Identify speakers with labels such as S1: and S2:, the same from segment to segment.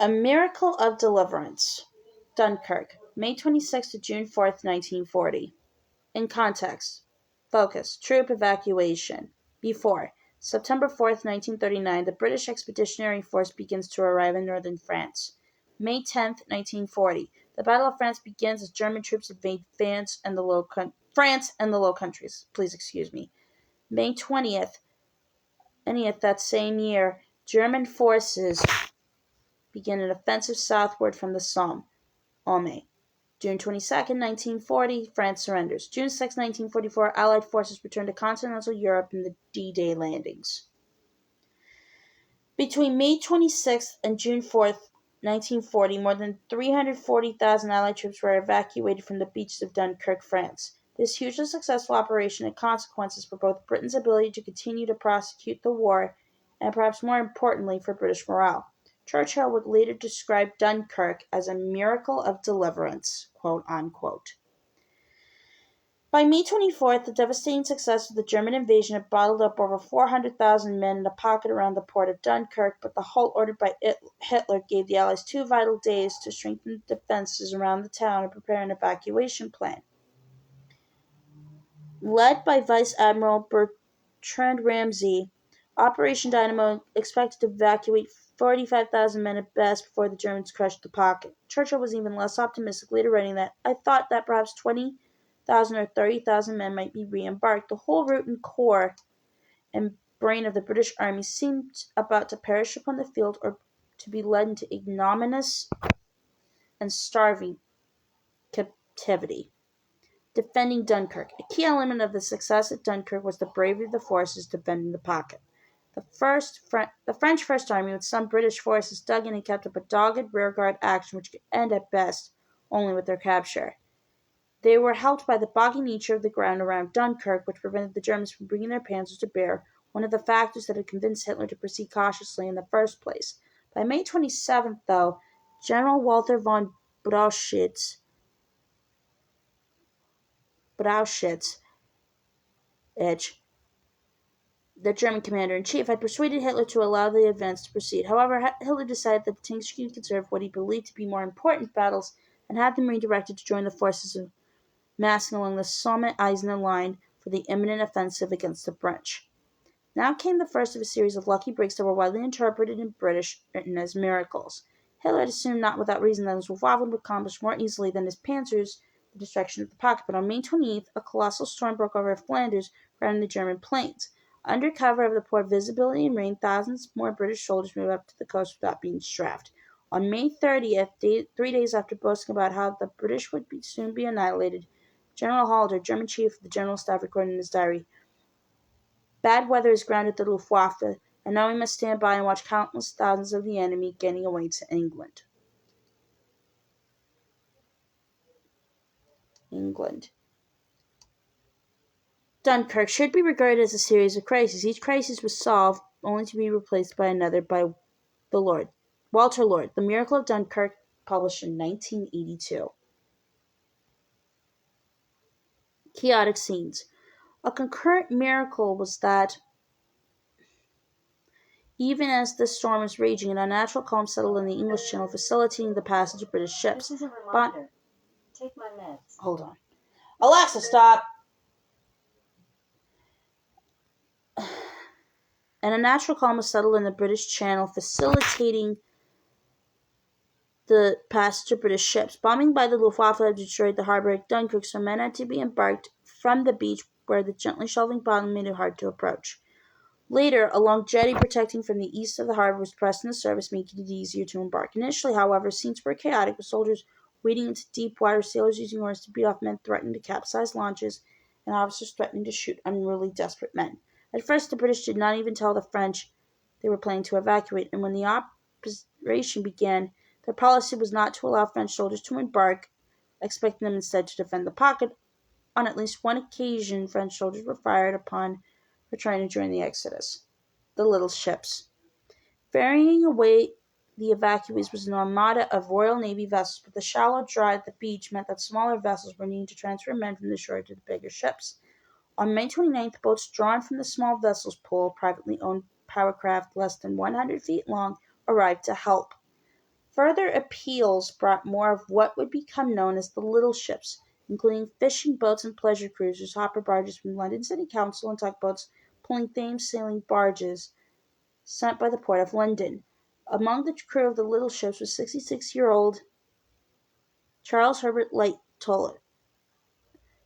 S1: A Miracle of Deliverance. Dunkirk, May 26 to June 4th, 1940. In context. Focus. Troop evacuation. Before. September 4th, 1939, the British Expeditionary Force begins to arrive in northern France. May 10th, 1940. The Battle of France begins as German troops invade France and the Low Countries. Please excuse me. May 20th that same year, German forces begin an offensive southward from the Somme. June 22, 1940, France surrenders. June 6, 1944, Allied forces return to continental Europe in the D-Day landings. Between May 26 and June 4, 1940, more than 340,000 Allied troops were evacuated from the beaches of Dunkirk, France. This hugely successful operation had consequences for both Britain's ability to continue to prosecute the war and, perhaps more importantly, for British morale. Churchill would later describe Dunkirk as a miracle of deliverance, quote unquote. By May 24th, the devastating success of the German invasion had bottled up over 400,000 men in a pocket around the port of Dunkirk, but the halt ordered by Hitler gave the Allies 2 vital days to strengthen the defenses around the town and prepare an evacuation plan. Led by Vice Admiral Bertrand Ramsay, Operation Dynamo expected to evacuate 45,000 men at best before the Germans crushed the pocket. Churchill was even less optimistic, later writing that, "I thought that perhaps 20,000 or 30,000 men might be re-embarked. The whole root and core and brain of the British army seemed about to perish upon the field or to be led into ignominious and starving captivity." Defending Dunkirk. A key element of the success at Dunkirk was the bravery of the forces defending the pocket. The French First Army, with some British forces, dug in and kept up a dogged rearguard action which could end at best only with their capture. They were helped by the boggy nature of the ground around Dunkirk, which prevented the Germans from bringing their panzers to bear, one of the factors that had convinced Hitler to proceed cautiously in the first place. By May 27th, though, General Walter von Brauchitsch, the German commander-in-chief, had persuaded Hitler to allow the advance to proceed. However, Hitler decided that the tanks should conserve what he believed to be more important battles and had them redirected to join the forces massing along the Somme-Aisne line for the imminent offensive against the French. Now came the first of a series of lucky breaks that were widely interpreted in British Britain as miracles. Hitler had assumed, not without reason, that his Luftwaffe would accomplish more easily than his panzers the destruction of the pocket, but on May 28th, a colossal storm broke over Flanders, routing the German plains. Under cover of the poor visibility and rain, thousands more British soldiers moved up to the coast without being strafed. On May 30th, 3 days after boasting about how the British would soon be annihilated, General Halder, German chief of the General Staff, recorded in his diary, "Bad weather has grounded the Luftwaffe, and now we must stand by and watch countless thousands of the enemy getting away to England." Dunkirk should be regarded as a series of crises. Each crisis was solved, only to be replaced by another by Walter Lord, The Miracle of Dunkirk, published in 1982. Chaotic scenes. A concurrent miracle was that even as the storm was raging, an unnatural calm settled in the English Channel, facilitating the passage of British ships.
S2: This is a reminder. Take my meds.
S1: Hold on. Alexa, stop! And a natural calm was settled in the British Channel, facilitating the passage of British ships. Bombing by the Luftwaffe had destroyed the harbor at Dunkirk, so men had to be embarked from the beach where the gently shelving bottom made it hard to approach. Later, a long jetty protecting from the east of the harbor was pressed into service, making it easier to embark. Initially, however, scenes were chaotic, with soldiers wading into deep water, sailors using oars to beat off men threatening to capsize launches, and officers threatening to shoot unruly, desperate men. At first, the British did not even tell the French they were planning to evacuate, and when the operation began, their policy was not to allow French soldiers to embark, expecting them instead to defend the pocket. On at least one occasion, French soldiers were fired upon for trying to join the exodus. The little ships. Ferrying away the evacuees was an armada of Royal Navy vessels, but the shallow dry at the beach meant that smaller vessels were needed to transfer men from the shore to the bigger ships. On May 29th, boats drawn from the small vessels pool, privately owned powercraft less than 100 feet long, arrived to help. Further appeals brought more of what would become known as the little ships, including fishing boats and pleasure cruisers, hopper barges from London City Council, and tugboats pulling Thames sailing barges sent by the Port of London. Among the crew of the little ships was 66-year-old Charles Herbert Light-Toller,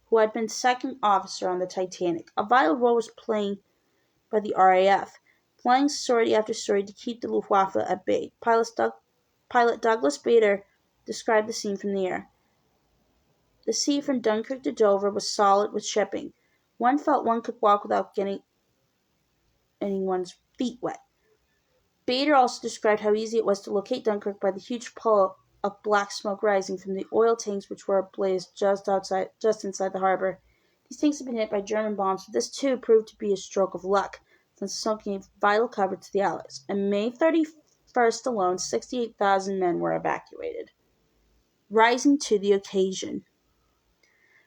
S1: who had been second officer on the Titanic. A vital role was played by the RAF, flying sortie after sortie to keep the Luftwaffe at bay. Pilot Douglas Bader described the scene from the air. The sea from Dunkirk to Dover was solid with shipping. One felt one could walk without getting anyone's feet wet. Bader also described how easy it was to locate Dunkirk by the huge pull of black smoke rising from the oil tanks which were ablaze just inside the harbor. These tanks had been hit by German bombs, but this too proved to be a stroke of luck, since the smoke gave vital cover to the Allies. On May 31st alone, 68,000 men were evacuated, rising to the occasion.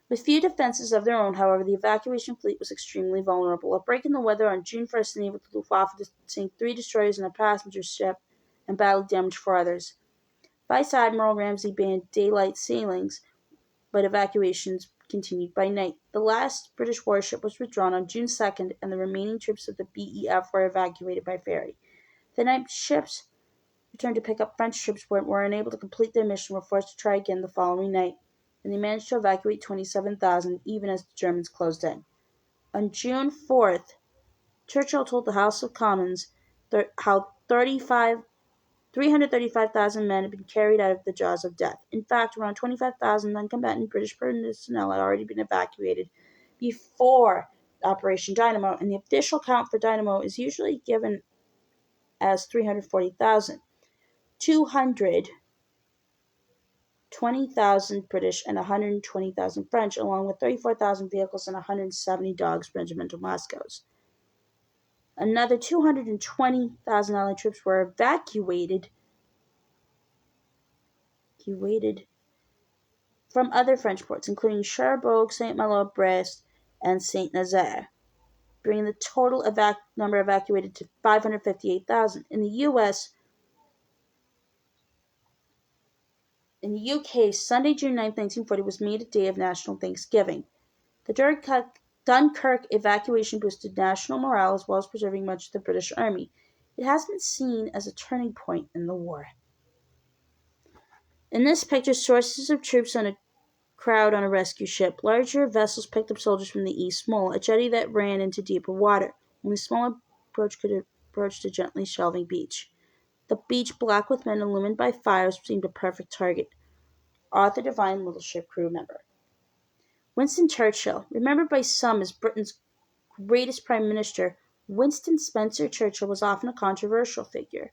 S1: With few defenses of their own, however, the evacuation fleet was extremely vulnerable. A break in the weather on June 1st enabled the Luftwaffe to sink 3 destroyers and a passenger ship and badly damage 4 others. Vice Admiral Ramsay banned daylight sailings, but evacuations continued by night. The last British warship was withdrawn on June 2nd, and the remaining troops of the BEF were evacuated by ferry. The night ships returned to pick up French troops but were unable to complete their mission and were forced to try again the following night, and they managed to evacuate 27,000 even as the Germans closed in. On June 4th, Churchill told the House of Commons how 335,000 men had been carried out of the jaws of death. In fact, around 25,000 non-combatant British personnel had already been evacuated before Operation Dynamo, and the official count for Dynamo is usually given as 340,000. 220,000 British and 120,000 French, along with 34,000 vehicles and 170 dogs, regimental Moscows. Another 220,000 Allied troops were evacuated from other French ports, including Cherbourg, Saint-Malo, Brest, and Saint-Nazaire, bringing the total number evacuated to 558,000. In the UK, Sunday, June 9, 1940 was made a day of national thanksgiving. The Dunkirk evacuation boosted national morale as well as preserving much of the British Army. It has been seen as a turning point in the war. In this picture, sources of troops on a crowd on a rescue ship. Larger vessels picked up soldiers from the east. Small, a jetty that ran into deeper water. Only smaller boats could approach the gently shelving beach. The beach, black with men illumined by fires, seemed a perfect target. Arthur Devine, little ship crew member. Winston Churchill, remembered by some as Britain's greatest prime minister, Winston Spencer Churchill was often a controversial figure.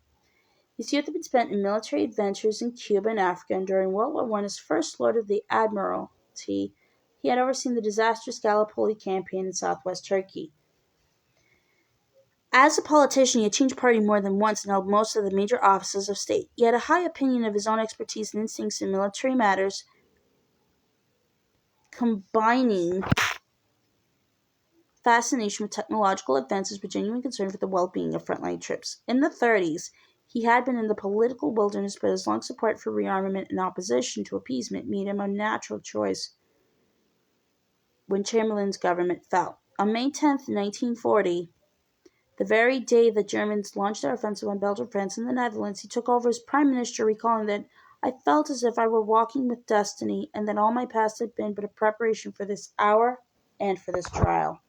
S1: His youth had been spent in military adventures in Cuba and Africa, and during World War I, as First Lord of the Admiralty, he had overseen the disastrous Gallipoli campaign in southwest Turkey. As a politician, he had changed party more than once and held most of the major offices of state. He had a high opinion of his own expertise and instincts in military matters, combining fascination with technological advances with genuine concern for the well-being of frontline troops. In the 30s, he had been in the political wilderness, but his long support for rearmament and opposition to appeasement made him a natural choice when Chamberlain's government fell. On May 10, 1940, the very day the Germans launched their offensive on Belgium, France, and the Netherlands, he took over as prime minister, recalling that I felt as if I were walking with destiny and that all my past had been but a preparation for this hour and for this trial.